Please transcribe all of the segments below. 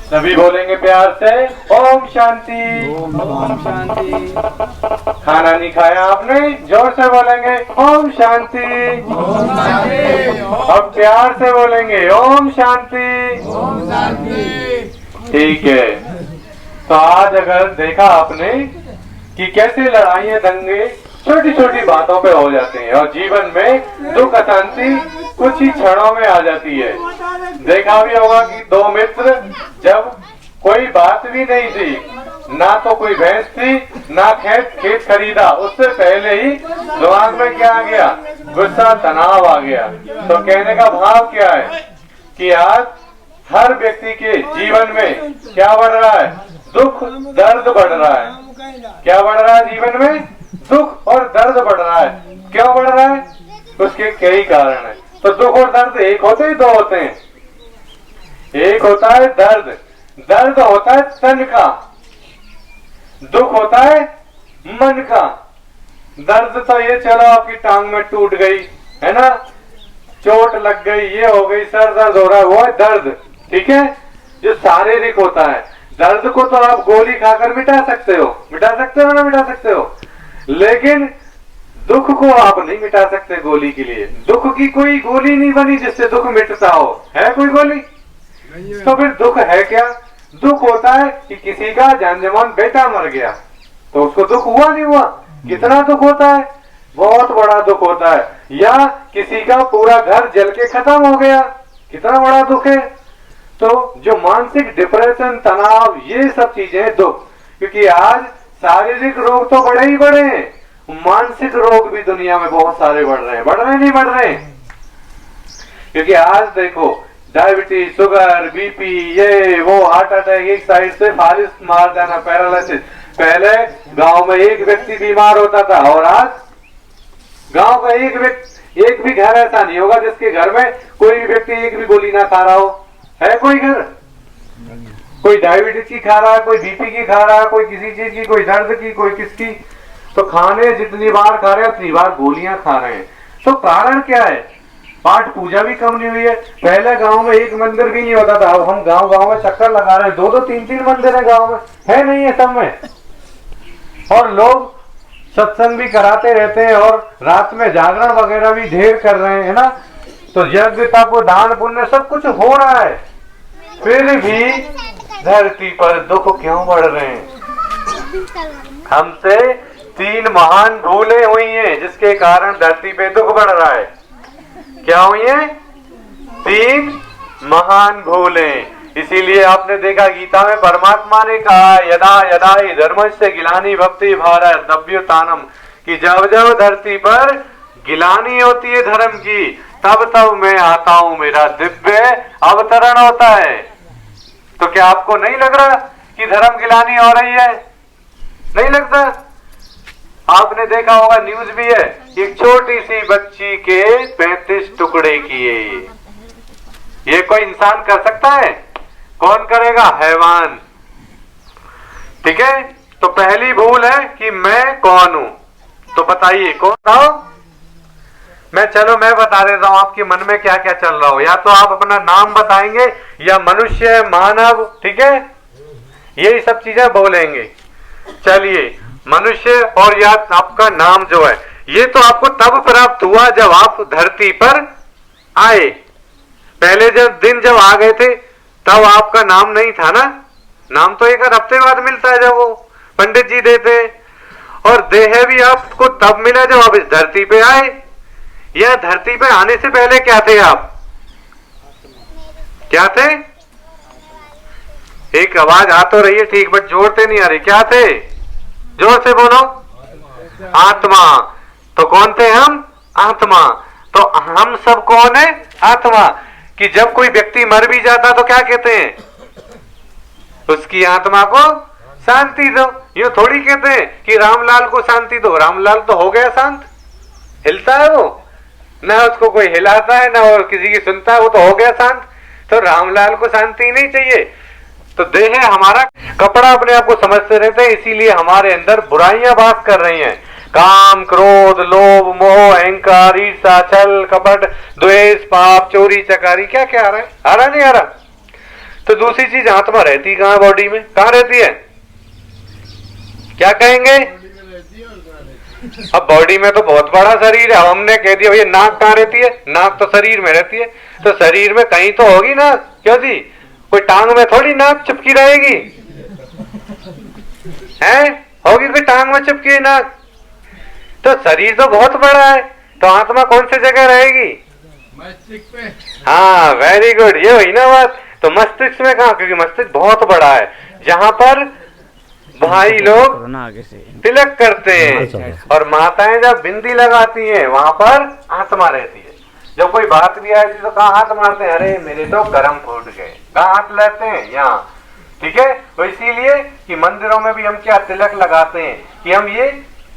सभी बोलेंगे प्यार से ओम शांति। ओम शांति। खाना नहीं खाया आपने, जोर से बोलेंगे ओम शांति। ओम शांति। अब प्यार से बोलेंगे ओम शांति। ओम शांति। ठीक है। तो आज अगर देखा आपने कि कैसे लड़ाइयाँ दंगे छोटी छोटी बातों पे हो जाते हैं और जीवन में दुख अशांति कुछ ही क्षणों में आ जाती है। देखा भी होगा कि दो मित्र जब कोई बात भी नहीं थी, ना तो कोई भैंस थी ना खेत खरीदा, उससे पहले ही दिमाग में क्या आ गया, गुस्सा तनाव आ गया। तो कहने का भाव क्या है कि आज हर व्यक्ति के जीवन में क्या बढ़ रहा है, दुख दर्द बढ़ रहा है। क्या बढ़ रहा है जीवन में, दुख और दर्द बढ़ रहा है। क्यों बढ़ रहा है, उसके कई कारण है। तो दुख और दर्द एक होते ही दो होते हैं। एक होता है दर्द, दर्द होता है तन का, दुख होता है मन का। दर्द तो ये चलो आपकी टांग में टूट गई है ना, चोट लग गई, ये हो गई, सर दर्द हो रहा है, वो है दर्द। ठीक है, जो शारीरिक होता है। दर्द को तो आप गोली खाकर मिटा सकते हो, मिटा सकते हो ना, मिटा सकते हो। लेकिन दुख को आप नहीं मिटा सकते गोली के लिए। दुख की कोई गोली नहीं बनी जिससे दुख मिटता हो, है कोई गोली? तो फिर दुख है क्या? दुख होता है कि किसी का जानजमान बेटा मर गया, तो उसको दुख हुआ नहीं हुआ? कितना दुख होता है, बहुत बड़ा दुख होता है। या किसी का पूरा घर जल के खत्म हो गया, कितना बड़ा दुख है। तो जो मानसिक डिप्रेशन, तनाव, ये सब चीजें दुख। क्योंकि आज शारीरिक रोग तो बड़े ही बड़े हैं, मानसिक रोग भी दुनिया में बहुत सारे बढ़ रहे हैं। बढ़ रहे नहीं बढ़ रहे? क्योंकि आज देखो डायबिटीज, शुगर, बीपी, ये वो, हार्ट अटैक, एक साइड से फालिस मार जाना, पैरालिसिस। पहले गांव में एक व्यक्ति बीमार होता था और आज गांव का एक भी घर ऐसा नहीं होगा जिसके घर में कोई भी व्यक्ति एक भी गोली ना खा रहा हो। है कोई घर? कोई डायबिटीज की खा रहा है, कोई बीपी की खा रहा है, कोई किसी चीज की, कोई दर्द की, कोई किसकी। तो खाने जितनी बार खा रहे हैं उतनी बार गोलियां खा रहे हैं। तो कारण क्या है? पाठ पूजा भी कम नहीं हुई है। पहले गांव में एक मंदिर भी नहीं होता था, अब हम गांव गांव में चक्कर लगा रहे हैं, दो दो तीन तीन मंदिर है गांव में, है नहीं है सब में। और लोग सत्संग भी कराते रहते हैं और रात में जागरण वगैरह भी ढेर कर रहे हैं ना। तो यज्ञ तप दान पुण्य सब कुछ हो रहा है, फिर भी धरती पर दुख क्यों बढ़ रहे हैं? हमसे 3 महान भूलें हुई हैं जिसके कारण धरती पे दुख बढ़ रहा है। क्या हुई है? 3 महान भूलें। इसीलिए आपने देखा गीता में परमात्मा ने कहा यदा यदा हि धर्मस्य गिलानि भवति भारत अभ्युत्थानम, कि जब जब धरती पर गिलानी होती है धर्म की, तब तब मैं आता हूं, मेरा दिव्य अवतरण होता है। तो क्या आपको नहीं लग रहा कि धर्म गिलानी हो रही है? नहीं लगता? आपने देखा होगा, न्यूज भी है, एक छोटी सी बच्ची के 35 टुकड़े किए। ये कोई इंसान कर सकता है? कौन करेगा? हैवान। ठीक है, तो पहली भूल है कि मैं कौन हूं। तो बताइए कौन था? मैं बता देता हूं आपके मन में क्या क्या चल रहा हो। या तो आप अपना नाम बताएंगे या मनुष्य, मानव, ठीक है, यही सब चीजें बोलेंगे। चलिए, मनुष्य और या आपका नाम जो है, ये तो आपको तब प्राप्त हुआ जब आप धरती पर आए। पहले जब आ गए थे तब आपका नाम नहीं था ना। नाम तो 1 हफ्ते बाद मिलता है जब वो पंडित जी देते। और देह भी आपको तब मिला जब आप इस धरती पे आए। या धरती पे आने से पहले क्या थे आप? क्या थे? एक आवाज आ तो रही है ठीक, बट जोर से नहीं आ रही। क्या थे? जोर से बोलो। आत्मा। तो कौन थे हम? आत्मा। तो हम सब कौन है? आत्मा। कि जब कोई व्यक्ति मर भी जाता तो क्या कहते हैं? उसकी आत्मा को शांति दो। यूं थोड़ी कहते हैं कि रामलाल को शांति दो। रामलाल तो हो गया शांत, हिलता है वो, ना उसको कोई हिलाता है ना और किसी की सुनता है, वो तो हो गया शांत। तो रामलाल को शांति नहीं चाहिए। तो देह हमारा कपड़ा अपने आप को समझते रहते हैं, इसीलिए हमारे अंदर बुराइयां वास कर रही हैं। काम, क्रोध, लोभ, मोह, अहंकार, ईर्ष्या, छल, कपट, द्वेष, पाप, चोरी, चकारी, क्या क्या आ रहा है? आ रहा नहीं आ रहा? तो दूसरी चीज आत्मा रहती कहाँ है बॉडी में? कहाँ रहती है? क्या कहेंगे? अब बॉडी में तो बहुत बड़ा शरीर है, हमने कह दिया भैया नाक कहाँ रहती है? नाक तो शरीर में रहती है, तो शरीर में कहीं तो होगी ना, क्यों जी? कोई टांग में थोड़ी नाक चिपकी रहेगी है? होगी कोई टांग में चिपकी नाक? तो शरीर तो बहुत बड़ा है, तो आत्मा कौन सी जगह रहेगी? मस्तिष्क पे। हाँ वेरी गुड, ये हुई ना बात। तो मस्तिष्क में कहा? क्योंकि मस्तिष्क बहुत बड़ा है, जहां पर भाई लोग तिलक करते हैं और माताएं जब बिंदी लगाती हैं वहां पर आत्मा रहती है। जब कोई बात भी आती तो कहाँ हाथ मारते हैं? अरे मेरे तो कर्म फूट गए। कहाँ हाथ लेते हैं? यहाँ। ठीक है, तो इसीलिए कि मंदिरों में भी हम क्या तिलक लगाते हैं कि हम ये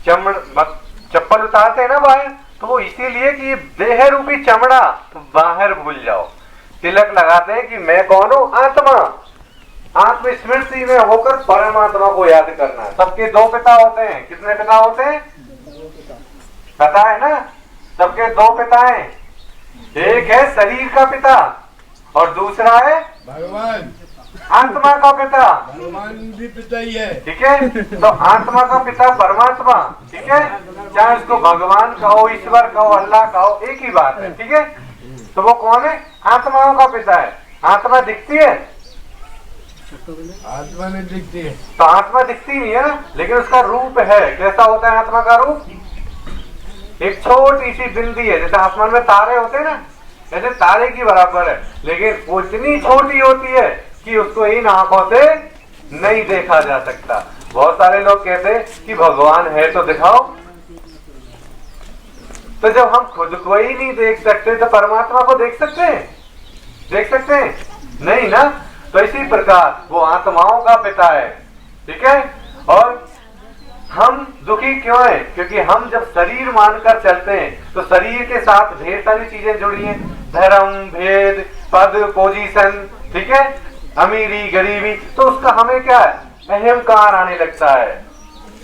चप्पल उतारते हैं ना बाहर, तो वो इसीलिए कि देह रूपी चमड़ा तो बाहर भूल जाओ। तिलक लगाते हैं कि मैं कौन हूं? आत्मा। आत्मस्मृति में होकर परमात्मा को याद करना है। सबके दो पिता होते हैं। कितने पिता होते हैं? पता है ना? सबके दो पिता हैं। एक है शरीर का पिता और दूसरा है भगवान, आत्मा का पिता। भगवान भी पिता ही है। ठीक है, तो आत्मा का पिता परमात्मा। ठीक है, चाहे उसको भगवान कहो, ईश्वर कहो, अल्लाह कहो, एक ही बात है। ठीक है, तो वो कौन है? आत्माओं का पिता है। आत्मा दिखती है? आत्मा नहीं दिखती है। तो आत्मा दिखती नहीं है ना, लेकिन उसका रूप है। कैसा होता है आत्मा का रूप? एक छोटी सी बिंदी है, जैसे आसमान में तारे होते हैं ना, ऐसे तारे की बराबर है, लेकिन वो इतनी छोटी होती है कि उसको इन आंखों से नहीं देखा जा सकता। बहुत सारे लोग कहते हैं कि भगवान है तो दिखाओ। तो जब हम खुद को ही नहीं देख सकते तो परमात्मा को देख सकते हैं? देख सकते हैं? नहीं ना। तो इसी प्रकार वो आत्माओं का पिता है। ठीक है, और हम दुखी क्यों हैं? क्योंकि हम जब शरीर मानकर चलते हैं तो शरीर के साथ ढेर सारी चीजें जुड़ी हैं, धर्म, भेद, पद, पोजीशन, ठीक है, अमीरी, गरीबी, तो उसका हमें क्या है? अहंकार आने लगता है,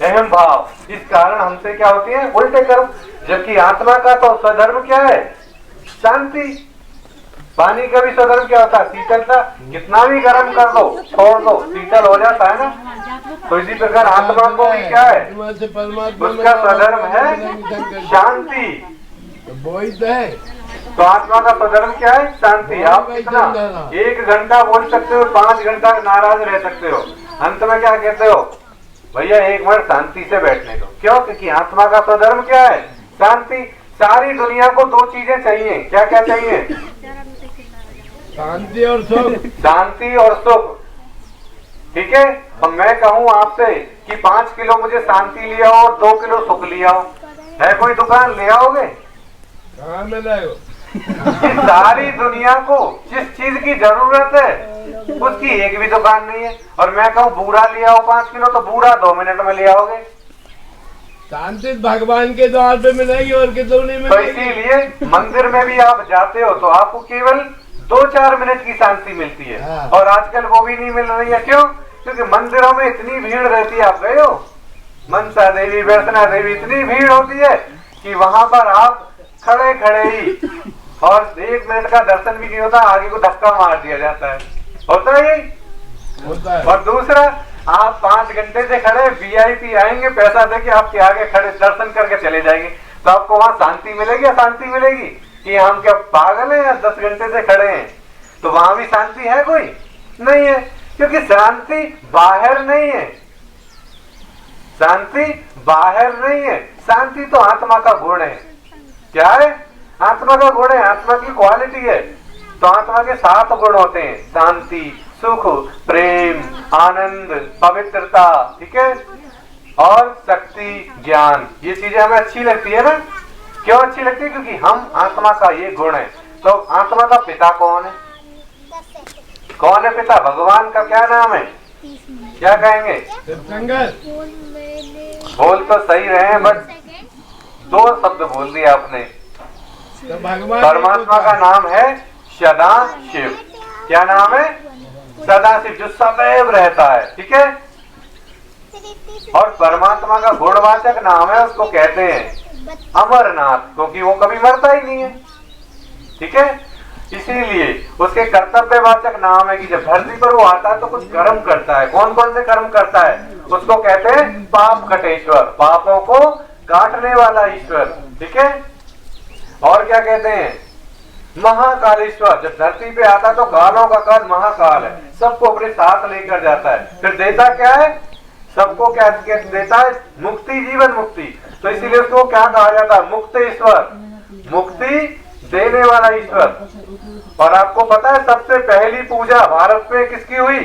अहम भाव। इस कारण हमसे क्या होती है? उल्टे कर्म। जबकि आत्मा का तो स्वधर्म क्या है? शांति। पानी का भी स्वधर्म क्या होता है? शीतलता। कितना भी गर्म कर दो, छोड़ दो, शीतल हो जाता है ना। तो इसी प्रकार आत्मा को भी क्या है? उसका स्वधर्म है शांति। वो ही तो है। तो आत्मा का स्वधर्म क्या है? शांति। आप कितना 1 घंटा बोल सकते हो, 5 घंटा नाराज रह सकते हो, अंत में क्या कहते हो? भैया 1 मिनट शांति से बैठने दो। क्यों? क्योंकि आत्मा का स्वधर्म क्या है? शांति। सारी दुनिया को 2 चीजें चाहिए। क्या क्या चाहिए? शांति और सुख। शांति और सुख। ठीक है, और मैं कहूँ आपसे कि 5 किलो मुझे शांति ले आओ और 2 किलो सुख ले आओ, है कोई दुकान? ले आओगे? कहाँ मिलाओ? इस सारी दुनिया को जिस चीज की जरूरत है उसकी एक भी दुकान नहीं है। और मैं कहूँ बूढ़ा ले आओ 5 किलो, तो बूढ़ा 2 मिनट में ले आओगे। शांति भगवान के द्वार पे मिलेगी और कितों नहीं तो मिलेगी। इसीलिए मंदिर में भी आप जाते हो तो आपको केवल 2-4 मिनट की शांति मिलती है। हाँ। और आजकल वो भी नहीं मिल रही है। क्यों? क्योंकि मंदिरों में इतनी भीड़ रहती है। आप गए हो मनसा देवी, वैष्णो देवी, इतनी भीड़ होती है कि वहां पर आप खड़े खड़े ही, और 1 मिनट का दर्शन भी नहीं होता, आगे को धक्का मार दिया जाता है। होता है यही? होता है। और दूसरा, आप 5 घंटे से खड़े, वीआईपी आएंगे, पैसा देके आपके आगे खड़े दर्शन करके चले जाएंगे, तो आपको वहां शांति मिलेगी या शांति मिलेगी कि हम क्या पागल हैं या 10 घंटे से खड़े हैं? तो वहां भी शांति है कोई? नहीं है, क्योंकि शांति बाहर नहीं है। शांति बाहर नहीं है, शांति तो आत्मा का गुण है। क्या है? आत्मा का गुण है, आत्मा की क्वालिटी है। तो आत्मा के 7 गुण होते हैं: शांति, सुख, प्रेम, आनंद, पवित्रता, ठीक है, और शक्ति, ज्ञान। ये चीजें हमें अच्छी लगती है ना। क्यों अच्छी लगती है? क्योंकि हम आत्मा का ये गुण है। तो आत्मा का पिता कौन है? कौन है पिता? भगवान का क्या नाम है? क्या कहेंगे? बोल तो सही रहे हैं, बट 2 शब्द बोल दिए आपने। तो भगवान परमात्मा का नाम है सदा शिव। क्या नाम है? सदा शिव, जो सदैव रहता है। ठीक है, और परमात्मा का गुणवाचक नाम है, उसको कहते हैं अमरनाथ, क्योंकि वो कभी मरता ही नहीं है। ठीक है, इसीलिए उसके कर्तव्यवाचक नाम है कि जब धरती पर वो आता है तो कुछ कर्म करता है। कौन कौन से कर्म करता है? उसको कहते हैं पाप कटेश्वर, पापों को काटने वाला ईश्वर। ठीक है। और क्या कहते हैं? महाकालेश्वर। जब धरती पे आता तो कालों का काल महाकाल है, सबको अपने साथ लेकर जाता है। फिर देता क्या है? सबको क्या देता है? मुक्ति, जीवन मुक्ति। तो इसीलिए उसको क्या कहा जाता है? मुक्त ईश्वर, मुक्ति देने वाला ईश्वर। और आपको पता है सबसे पहली पूजा भारत में किसकी हुई?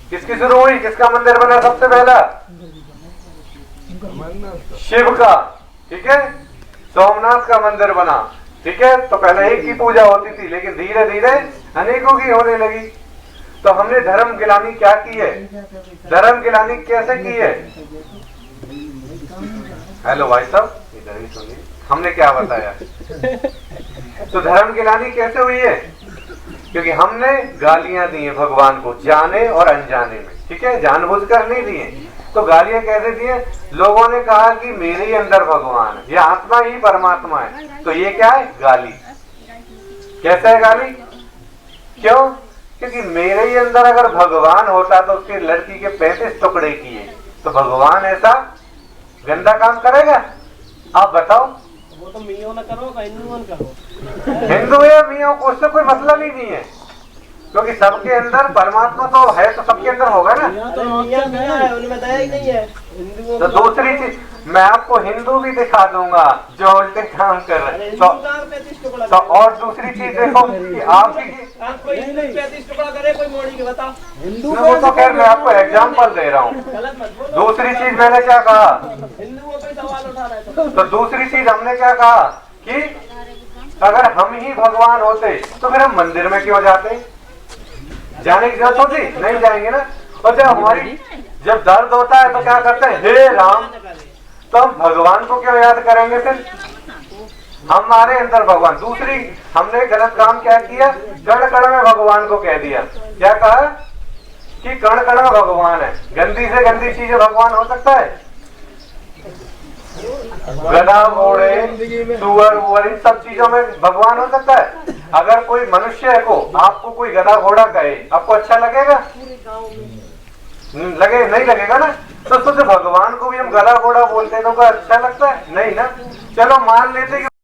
किसकी शुरू हुई? किसका मंदिर बना सबसे पहला? शिव का। ठीक है। सोमनाथ का मंदिर बना। ठीक है। तो पहले एक की पूजा होती थी, लेकिन धीरे धीरे अनेकों की होने लगी। तो हमने धर्म गिलानी क्या की है? धर्म गिलानी कैसे की है? हेलो भाई साहब, इधर ही सुनिए, हमने क्या बताया। तो धर्म गिलानी कैसे हुई है? क्योंकि हमने गालियां दी है भगवान को, जाने और अनजाने में। ठीक है। जानबूझकर नहीं दिए। तो गालियां कैसे दिए? लोगों ने कहा कि मेरे ही अंदर भगवान है, ये आत्मा ही परमात्मा है। तो ये क्या है? गाली। कैसे है गाली? क्यों? क्योंकि मेरे ही अंदर अगर भगवान होता तो उसकी लड़की के 35 टुकड़े किए, तो भगवान ऐसा गंदा काम करेगा? आप बताओ। वो तो मियों ना करो, हिंदुओं ने करो। हिंदू या मियों को उससे कोई मतलब ही नहीं है, क्योंकि सबके अंदर परमात्मा तो है, तो सबके अंदर होगा ना। तो मियां मियां है, उनमें दया ही नहीं है। हिंदुओं तो दूसरी चीज मैं आपको हिंदू भी दिखा दूंगा जो उल्टे काम कर रहे हैं। तो और दूसरी चीज देखो कि आप भी, कोई 35 टुकड़ा करे, कोई मोड़ी के बताओ। वो तो खैर मैं आपको एग्जाम्पल दे रहा हूँ। गलत मत बोलो। दूसरी चीज मैंने क्या कहा? हिंदुओं पे सवाल उठा रहे तो दूसरी चीज हमने क्या कहा कि अगर हम ही भगवान होते तो फिर हम मंदिर में क्यों जाते? जाने की जरूरत होती? नहीं जाएंगे ना। और जब दर्द होता है तो क्या करते हैं? हे राम। तो हम भगवान को क्यों याद करेंगे? फिर हमारे अंदर भगवान। दूसरी हमने गलत काम क्या किया? कण कण में भगवान को कह दिया। क्या कहा? कि कण कण में भगवान है। गंदी से गंदी चीजें भगवान हो सकता है? गधा, घोड़े, सुअर वुअर, इन सब चीजों में भगवान हो सकता है? अगर कोई मनुष्य को आपको कोई गधा घोड़ा कहे, आपको अच्छा लगेगा? लगे नहीं लगेगा ना। तो भगवान को भी हम गधा घोड़ा बोलते हैं तो क्या अच्छा लगता है? नहीं ना। चलो मान लेते कि